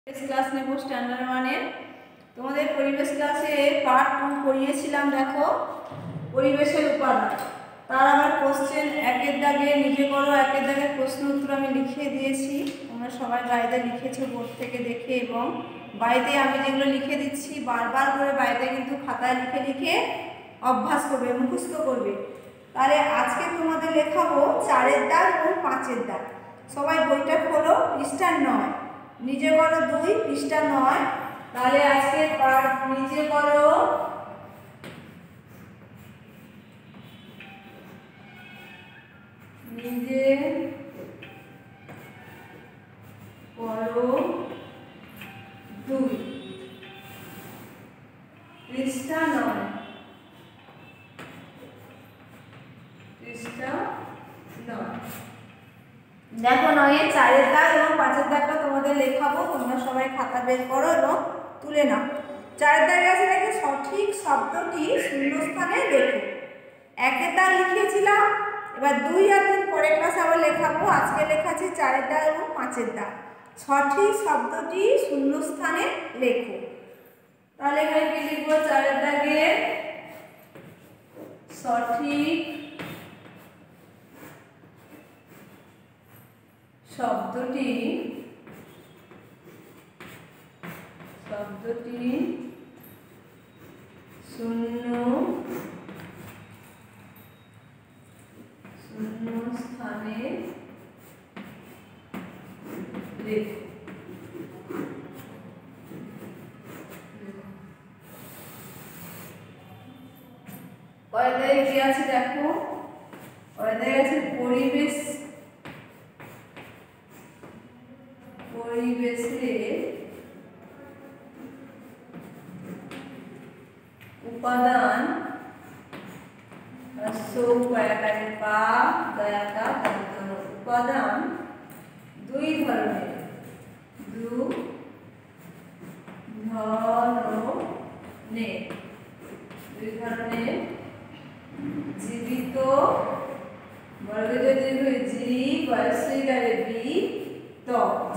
Class নেব standard 1 এর। তোমাদের পরিবেশ ক্লাসে পার্ট 2 পড়িয়েছিলাম। দেখো পরিবেশের উপাদান, তার আবার কোশ্চেন একের দাগে নিজে করো, একের দাগে প্রশ্ন উত্তর আমি লিখে দিয়েছি। তোমরা সবাই বাড়িতে লিখেছো বোর্ড থেকে দেখে, এবং বাড়িতে আমি যেগুলো লিখে দিচ্ছি বারবার করে বাড়িতে কিন্তু খাতায় লিখে লিখে অভ্যাস করবে, মুখস্থ করবে। তাহলে আজকে তোমাদের লেখাবো 4-এর দাগ এবং 5-এর দাগ। সবাই বইটা খোলো, পৃষ্ঠা 9, নিজে করো 2, পৃষ্ঠা 9। তাহলে আজকে নিজে করো নিজে করো 2, পৃষ্ঠা 9, পৃষ্ঠা 9। দেখো 9-এর 4-এর দাগ এবং 5-এর দাগটা তোমাদের লেখাবো। তোমরা সবাই খাতা বের করো এবং তুলে নাও। 4-এর দাগে আছে দেখো সঠিক শব্দটি শূন্যস্থানে লেখো। 1-এর দাগ লিখেছিলাম, এবার 2 আর 3 পরের ক্লাসে আবার লেখাবো। আজকে লেখাচ্ছি 4-এর দাগ এবং 5-এর দাগ। সঠিক শব্দটি শূন্যস্থানে লেখো। তাহলে এখানে কি লিখবো? 4-এর দাগে সঠিক শব্দটি শূন্যস্থানে লেখো। কি আছে দেখো, আছে পরিবেশের উপাদান, উপাদান 2 ধরনের, জীবিত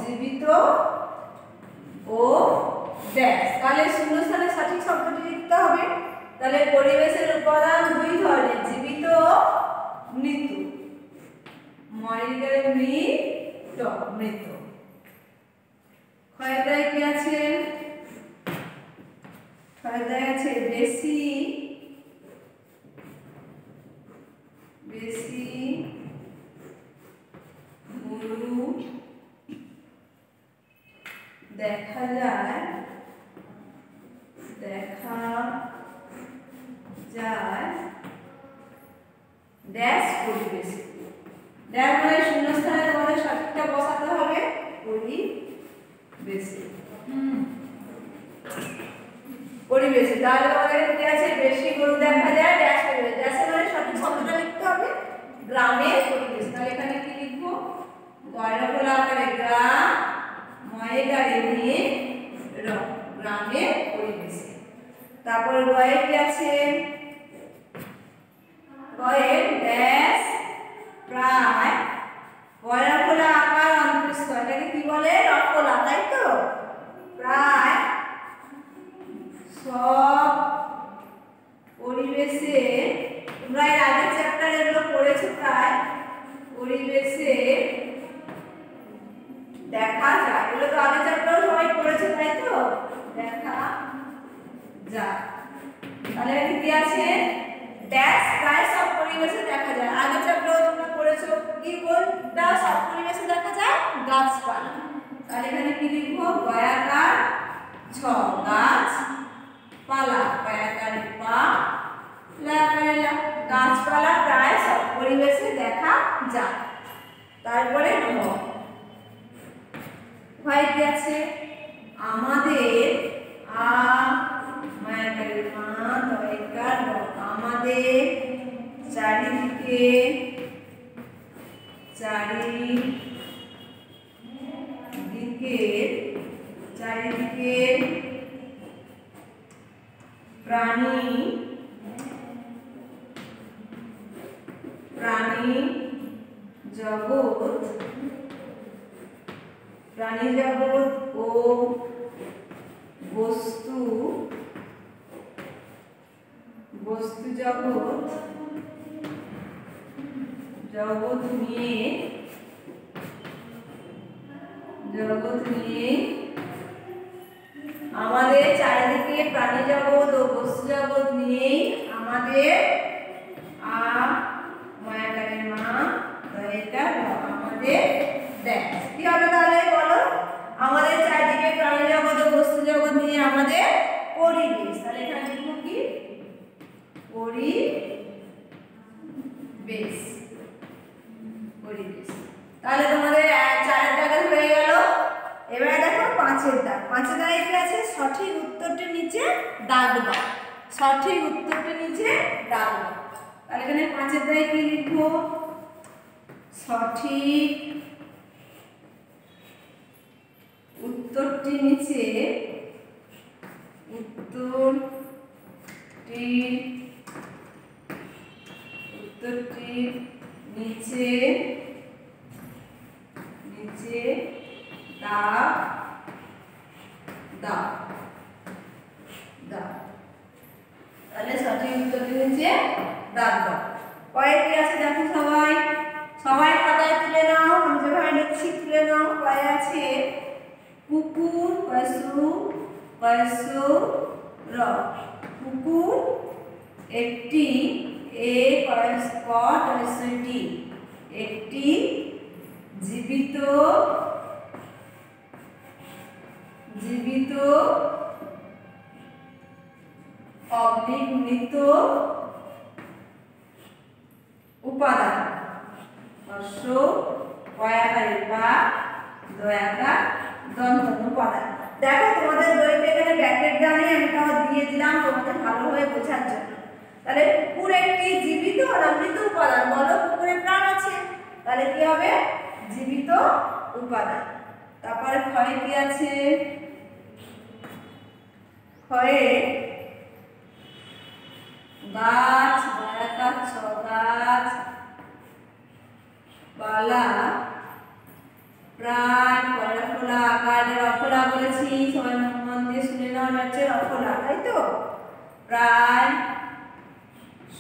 জীবিত ও ড্যাশ। তাহলে শূন্যস্থানে সঠিক শব্দটি লিখতে হবে। তাহলে পরিবেশের উপাদান 2 ধরনের, জীবিত ও মৃত। মৃত। ক্ষয়দায় কি আছে? ক্ষয়দায় আছে বেশি গরু দেখা যায় ড্যাশ পরিবেশে। ড্যাশ মানে শূন্যস্থানে তোমাদের সঠিকটা বসাতে হবে, পরিবেশে। তাহলে তোমাদের কি আছে? বেশি গরু দেখা যায় ড্যাশ পরিবেশ। ড্যাশে মানে সঠিক শব্দটা লিখতে হবে গ্রামের পরিবেশ। তাহলে এখানে কি লিখবো? গয়রফলা আকারে গ্রাম, ময়েগারে নিয়ে গ্রামের পরিবেশে। তারপর গয়ে কি আছে? গয়ের ড্যাশ প্রায় গয়রফলা আকার অন্তস্থ, এটাকে কি বলে? রফলা, তাই তো? প্রায় সব পরিবেশে, তোমরা এর আগের চ্যাপ্টারে এগুলো পড়েছো, প্রায় পরিবেশে দেখা যায়। এগুলো তো আগের চ্যাপ্টারে সবাই পড়েছো, তাই তো? দেখা যায়। তাহলে এখানে কি আছে? ড্যাশ প্রায় সব পরিবেশে দেখা যায়। আগের চ্যাপ্টারে তোমরা পড়েছো কি, কোনটা সব পরিবেশে দেখা যায়? গাছপালা। তাহলে এখানে কি লিখবো? গয়াকার ছ, গাছপালা, গয়াকারে পা, লাকারে লা, গাছপালা প্রায় সব পরিবেশে দেখা যায়। তারপরে ভাই কি আছে? আমাদের আমাদের চারিদিকে প্রাণী জগৎ প্রাণী জগৎ ও বস্তু জগৎ নিয়ে আমাদের চারিদিকে প্রাণী জগৎ ও বস্তু জগৎ নিয়েই আমাদের আমাদের দেখ কি হবে তাহলে বলো, আমাদের চারিদিকে প্রাণী জগৎ ও বস্তু জগৎ নিয়ে আমাদের পরিবেশ। তাহলে এখানে লিখবো কি পরিবেশ। তাহলে তোমাদের 4 দাগের হয়ে গেল। এবারে দেখো 5 দাগ। 5 দাগে কি আছে? সঠিক উত্তরটি নিচে দাগ দাও। সঠিক উত্তরটি নিচে দাগ দাও। তাহলে এখানে 5 দাগে কি লিখবো? সঠিক উত্তরটি নিচে দাগ দাও। তাহলে সঠিক উত্তরটি নিচে দাগ দাও। কয়েকটি আছে দেখো, সবাই খাতায় তুলে নাও। আমি যেভাবে লিখছি তুলে নাও। কয়ে আছে কুকুর, র কুকুর একটি একটি জীবিত মৃত উপাদান। উপাদান। দেখো তোমাদের বইতে এখানে ব্র্যাকেট দেওয়া নেই, আমি তাও দিয়ে দিলাম তোমাদের ভালোভাবে বোঝার জন্য। তাহলে কুকুর একটি জীবিত না মৃত উপাদান? বলো, কুকুরে প্রাণ আছে, তাহলে কি হবে? জীবিত উপাদান। তারপরে ক্ষয়ে কি আছে? ক্ষয়ে গাছ, গাছ পালা প্রায় রফলা আকার। রফলা বলেছি, সবাই মন দিয়ে শুনে নাও, হচ্ছে রফলা, তাই তো? প্রায়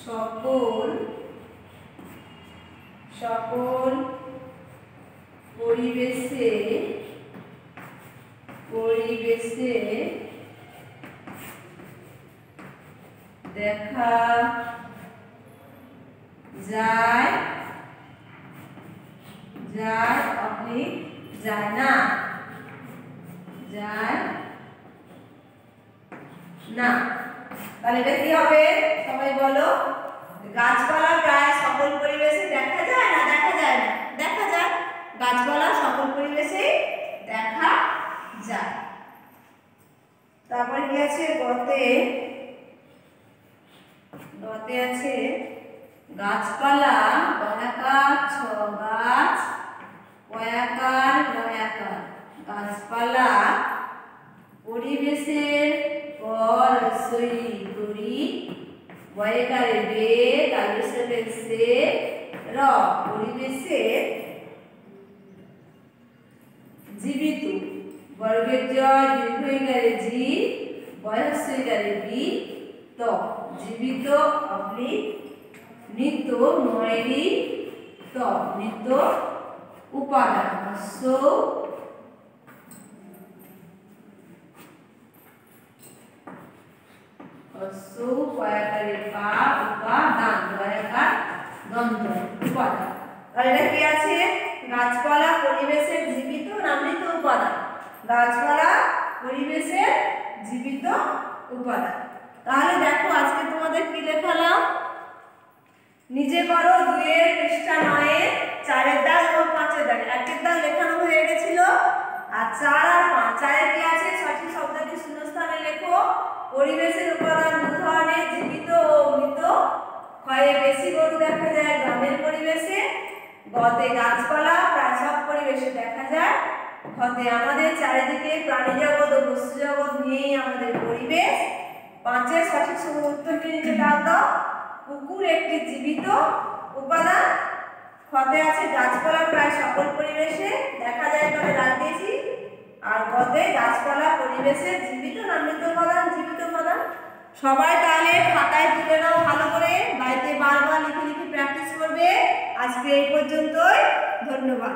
সকল পরিবেশে দেখা যায় না। তাহলে এটা কি হবে? সবাই বলো, গাছপালা প্রায় সকল পরিবেশে দেখা যায় না দেখা যায় না? দেখা যায়। গাছপালা সকল পরিবেশে দেখা যায়। তারপর কি আছে? গতে আছে গাছপালা গাছ গাছপালা পরিবেশের পরিবেশের জীবিত বর্গের জয় দীর্ঘইকারে জি বয়স্বইকারে বি তো জীবিত নিত্য নয়রি তো নিত্য উপাদান। গাছপালা পরিবেশের জীবিত না মৃত উপাদান? গাছপালা পরিবেশের জীবিত উপাদান। তাহলে দেখো আজকে তোমাদের কি লেখালাম, নিজে করো 2 পৃষ্ঠা 9 4 দাগ এবং 5 দাগ। 1 দাগ লেখানো হয়ে গেছিল, আর 4 আর 5 4 কি আছে? সঠিক শব্দটি শূন্যস্থানে লেখো। পরিবেশের উপাদান 2 ধরনের, জীবিত ও মৃত। ক্ষয়ে বেশি গরু দেখা যায় গ্রামের পরিবেশে। গতে গাছপালা প্রায় সব পরিবেশে দেখা যায়। ঘতে আমাদের চারিদিকে প্রাণী জগৎ ও বস্তু জগৎ নিয়েই আমাদের পরিবেশ। 5 সঠিক উত্তরটি নিচে দাগ দাও। কুকুর একটি জীবিত উপাদান। খ খতে আছে গাছপালা প্রায় সকল পরিবেশে দেখা যায় তবে রাখ দিয়েছি। আর গতে গাছপালা পরিবেশের জীবিত না মৃত উপাদান? জীবিত উপাদান। সবাই তাহলে খাতায় তুলে নাও ভালো করে, বাড়িতে বারবার লিখে লিখে প্র্যাকটিস করবে। আজকে এই পর্যন্তই, ধন্যবাদ।